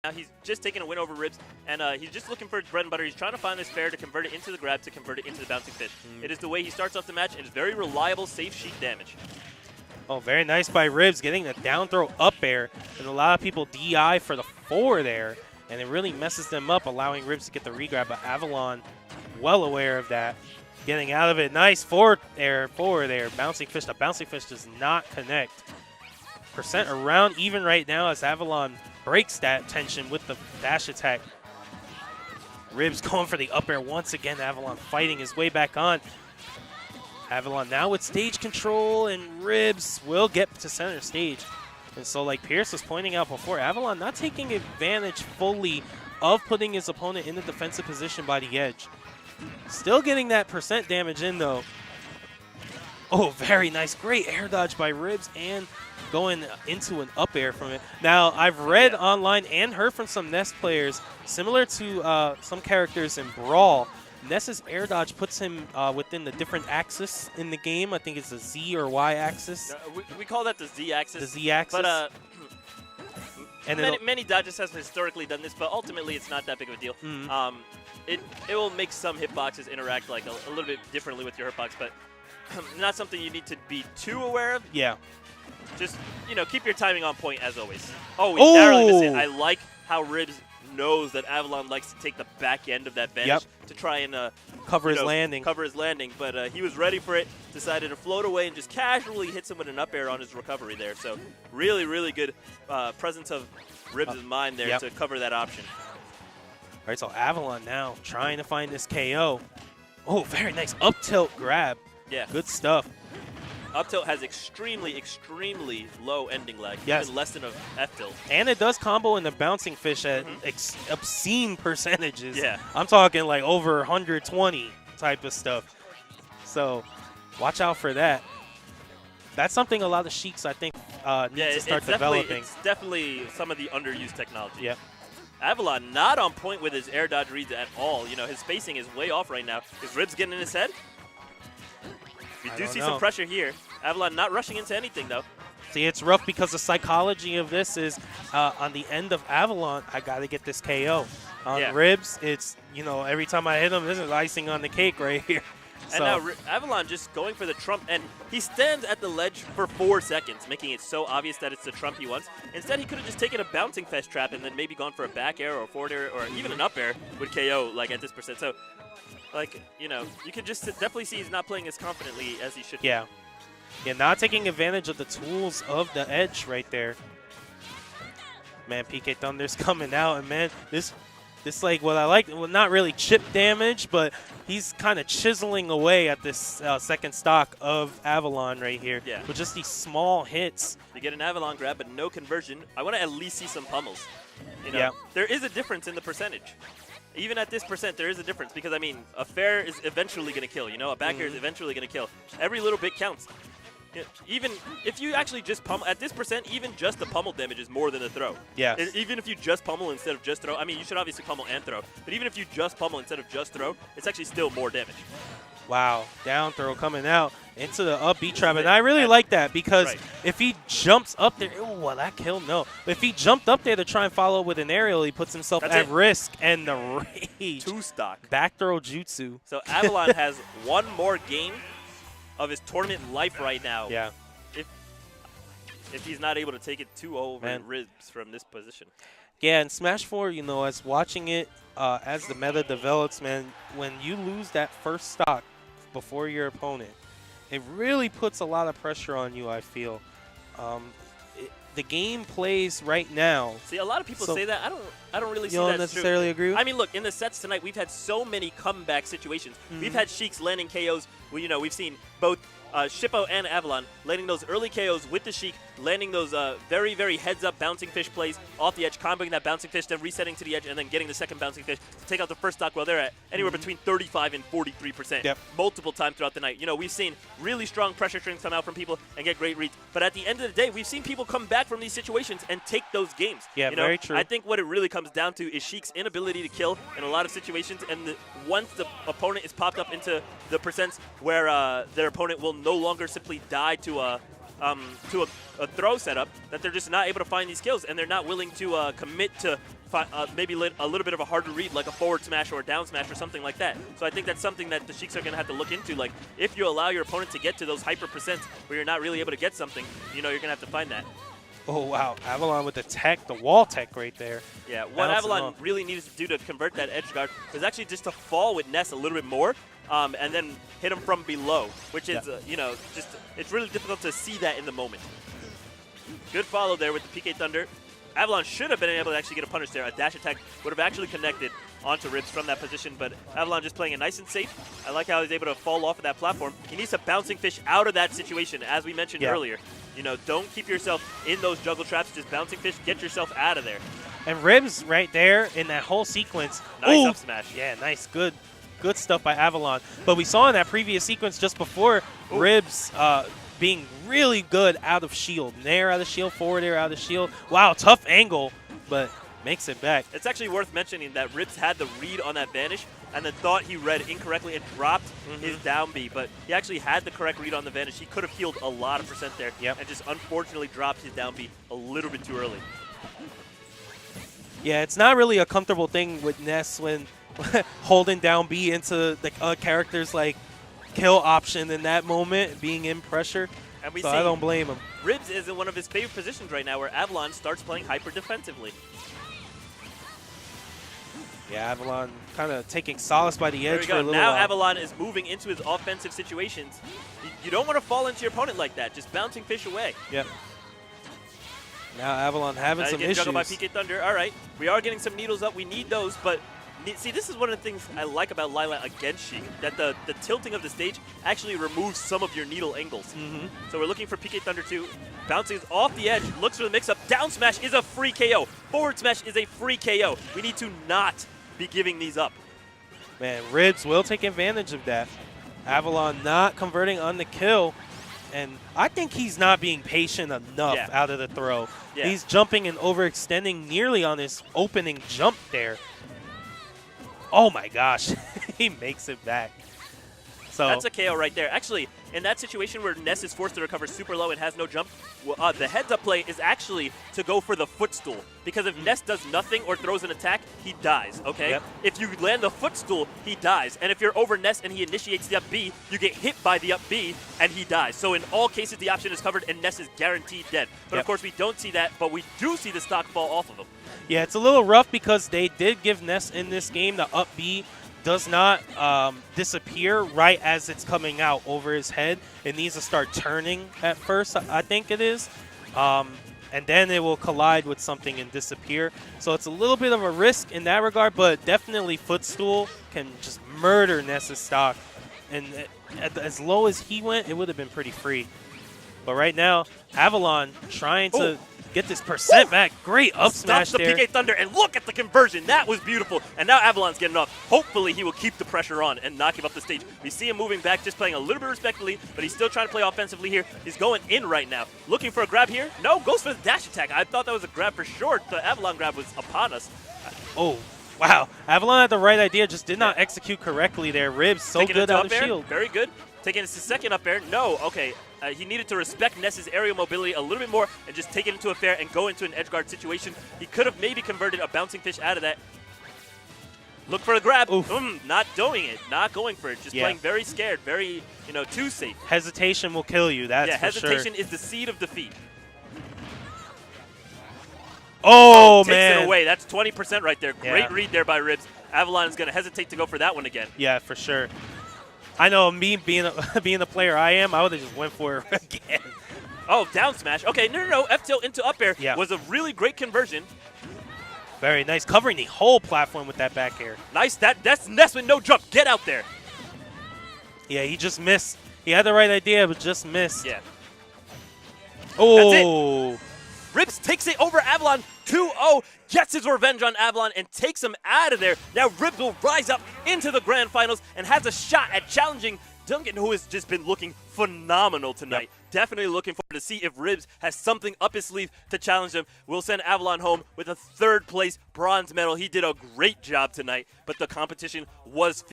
Now he's just taking a win over Ribs, and he's just looking for his bread and butter. He's trying to find this fair to convert it into the grab, to convert it into the bouncing fish. It is the way he starts off the match, and it's very reliable, safe Sheik damage. Oh, very nice by Ribs, getting the down throw up air. And a lot of people DI for the 4 there, and it really messes them up, allowing Ribs to get the regrab. But Avalon, well aware of that, getting out of it. Nice forward there. Bouncing fish. The bouncing fish does not connect. Percent around even right now as Avalon breaks that tension with the dash attack. Ribs going for the up air once again. Avalon fighting his way back on. Avalon now with stage control, and Ribs will get to center stage. And so like Pierce was pointing out before, Avalon not taking advantage fully of putting his opponent in the defensive position by the edge. Still getting that percent damage in though. Oh, very nice. Great air dodge by Ribs and going into an up air from it. Now, I've read online and heard from some Ness players, similar to some characters in Brawl, Ness's air dodge puts him within the different axis in the game. I think it's the Z or Y axis. We call that the Z axis. The Z axis. But and many dodges have historically done this, but ultimately it's not that big of a deal. It will make some hitboxes interact like a little bit differently with your hitbox, but not something you need to be too aware of. Yeah. Just, keep your timing on point as always. Oh, we narrowly missed it. I like how Ribs knows that Avalon likes to take the back end of that bench to try and cover his landing. But he was ready for it, decided to float away and just casually hits him with an up air on his recovery there. So really, really good presence of Ribs' mind there to cover that option. All right, so Avalon now trying to find this KO. Oh, very nice up tilt grab. Yeah. Good stuff. Up tilt has extremely, extremely low ending lag, even less than a F tilt. And it does combo in the bouncing fish at obscene percentages. Yeah. I'm talking like over 120 type of stuff. So watch out for that. That's something a lot of Sheiks, I think, need to start developing. It's definitely some of the underused technology. Yep. Avalon not on point with his air dodge reads at all. His spacing is way off right now. Is Ribs getting in his head? We do see some pressure here. Avalon not rushing into anything, though. See, it's rough because the psychology of this is on the end of Avalon, I got to get this KO. On Ribs, it's, every time I hit him, this is icing on the cake right here. And now Avalon just going for the trump, and he stands at the ledge for 4 seconds, making it so obvious that it's the trump he wants. Instead, he could have just taken a bouncing fest trap and then maybe gone for a back air or a forward air or even an up air with KO at this percent. So, you can just definitely see he's not playing as confidently as he should. Yeah, not taking advantage of the tools of the edge right there. Man, PK Thunder's coming out, and man, this like what I like, well, not really chip damage, but he's kind of chiseling away at this second stock of Avalon right here. Yeah. With just these small hits. You get an Avalon grab, but no conversion. I want to at least see some pummels. There is a difference in the percentage. Even at this percent, there is a difference because, a fair is eventually going to kill. A back air is eventually going to kill. Every little bit counts. Even if you actually just pummel, at this percent, even just the pummel damage is more than the throw. Yeah. Even if you just pummel instead of just throw, you should obviously pummel and throw. But even if you just pummel instead of just throw, it's actually still more damage. Wow, down throw coming out into the up B trap. And I really like that because if he jumps up there, well, that killed, no. But if he jumped up there to try and follow with an aerial, he puts himself at risk. And the rage. 2-stock. Back throw jutsu. So Avalon has one more game of his tournament life right now. Yeah. If he's not able to take it 2 over Ribs from this position. Yeah, and Smash 4, as watching it, as the meta develops, man, when you lose that first stock before your opponent, it really puts a lot of pressure on you, I feel. The game plays right now. See, a lot of people say that. I don't really see that. You don't necessarily agree with? Look, in the sets tonight, we've had so many comeback situations. We've had Sheiks landing KOs. We've seen both Shippo and Avalon landing those early KOs with the Sheik, landing those very, very heads-up bouncing fish plays off the edge, comboing that bouncing fish, then resetting to the edge, and then getting the second bouncing fish to take out the first stock while they're at anywhere between 35 and 43% multiple times throughout the night. We've seen really strong pressure strings come out from people and get great reads. But at the end of the day, we've seen people come back from these situations and take those games. Yeah, very true. I think what it really comes down to is Sheik's inability to kill in a lot of situations, and once the opponent is popped up into the percents where their opponent will no longer simply die to a throw setup, that they're just not able to find these kills, and they're not willing to commit to maybe a little bit of a harder read, like a forward smash or a down smash or something like that. So I think that's something that the Sheiks are going to have to look into. Like, if you allow your opponent to get to those hyper percents where you're not really able to get something, you're going to have to find that. Oh, wow. Avalon with the tech, the wall tech right there. Yeah, what Avalon really needed to do to convert that edge guard was actually just to fall with Ness a little bit more and then hit him from below, which is, it's really difficult to see that in the moment. Good follow there with the PK Thunder. Avalon should have been able to actually get a punish there. A dash attack would have actually connected onto Ribs from that position, but Avalon just playing it nice and safe. I like how he's able to fall off of that platform. He needs a bouncing fish out of that situation, as we mentioned earlier. Don't keep yourself in those juggle traps. Just bouncing fish, get yourself out of there. And Ribs right there in that whole sequence. Nice up smash. Yeah, nice. Good stuff by Avalon. But we saw in that previous sequence just before, Ribs being really good out of shield. Nair out of shield, forward air out of shield. Wow, tough angle, but makes it back. It's actually worth mentioning that Ribs had the read on that vanish and then thought he read incorrectly and dropped his down B, but he actually had the correct read on the vanish. He could have healed a lot of percent there and just unfortunately dropped his down B a little bit too early. Yeah, it's not really a comfortable thing with Ness when holding down B into the characters like kill option in that moment, being in pressure. And we so see I don't blame him. Ribs is in one of his favorite positions right now where Avalon starts playing hyper defensively. Yeah, Avalon kind of taking solace by the edge for a little now while. Avalon is moving into his offensive situations. You don't want to fall into your opponent like that. Just bouncing fish away. Yep. Now Avalon having some issues. Juggled by PK Thunder. All right. We are getting some needles up. We need those, but see, this is one of the things I like about Lila against Sheik, that the tilting of the stage actually removes some of your needle angles. So we're looking for PK Thunder 2. Bouncing off the edge, looks for the mix-up. Down smash is a free KO. Forward smash is a free KO. We need to not be giving these up. Man, Ribs will take advantage of that. Avalon not converting on the kill. And I think he's not being patient enough out of the throw. He's jumping and overextending nearly on his opening jump there. Oh my gosh, he makes it back. So that's a KO right there. Actually, in that situation where Ness is forced to recover super low and has no jump, the heads-up play is actually to go for the footstool. Because if Ness does nothing or throws an attack, he dies, okay? If you land the footstool, he dies. And if you're over Ness and he initiates the up B, you get hit by the up B and he dies. So in all cases, the option is covered and Ness is guaranteed dead. But of course, we don't see that, but we do see the stock fall off of him. Yeah, it's a little rough because they did give Ness in this game the up B does not disappear right as it's coming out over his head. It needs to start turning at first, I think it is. And then it will collide with something and disappear. So it's a little bit of a risk in that regard, but definitely Footstool can just murder Ness's stock. And as low as he went, it would have been pretty free. But right now, Avalon trying to get this percent back. Great up smash there. Stops the PK Thunder, and look at the conversion. That was beautiful. And now Avalon's getting off. Hopefully he will keep the pressure on and not give up the stage. We see him moving back, just playing a little bit respectfully, but he's still trying to play offensively here. He's going in right now. Looking for a grab here. No, goes for the dash attack. I thought that was a grab for sure. The Avalon grab was upon us. Oh, wow. Avalon had the right idea, just did not execute correctly there. Ribs so good out of shield. Very good. Taking his second up air. No, okay. He needed to respect Ness's aerial mobility a little bit more and just take it into a fair and go into an edge guard situation. He could have maybe converted a bouncing fish out of that. Look for a grab. Not doing it. Not going for it. Just playing very scared. Very, too safe. Hesitation will kill you. That's for sure. Hesitation is the seed of defeat. Oh, man. Takes it away. That's 20% right there. Great read there by Ribs. Avalon is going to hesitate to go for that one again. Yeah, for sure. I know me being the player I am, I would have just went for it again. Oh, down smash. Okay, no. F tilt into up air was a really great conversion. Very nice. Covering the whole platform with that back air. Nice. That's Ness with no jump. Get out there. Yeah, he just missed. He had the right idea, but just missed. Yeah. Oh. That's it. Ribs takes it over Avalon 2-0, gets his revenge on Avalon and takes him out of there. Now Ribs will rise up into the grand finals and has a shot at challenging Duncan, who has just been looking phenomenal tonight. Definitely looking forward to see if Ribs has something up his sleeve to challenge him. We'll send Avalon home with a third place bronze medal. He did a great job tonight, but the competition was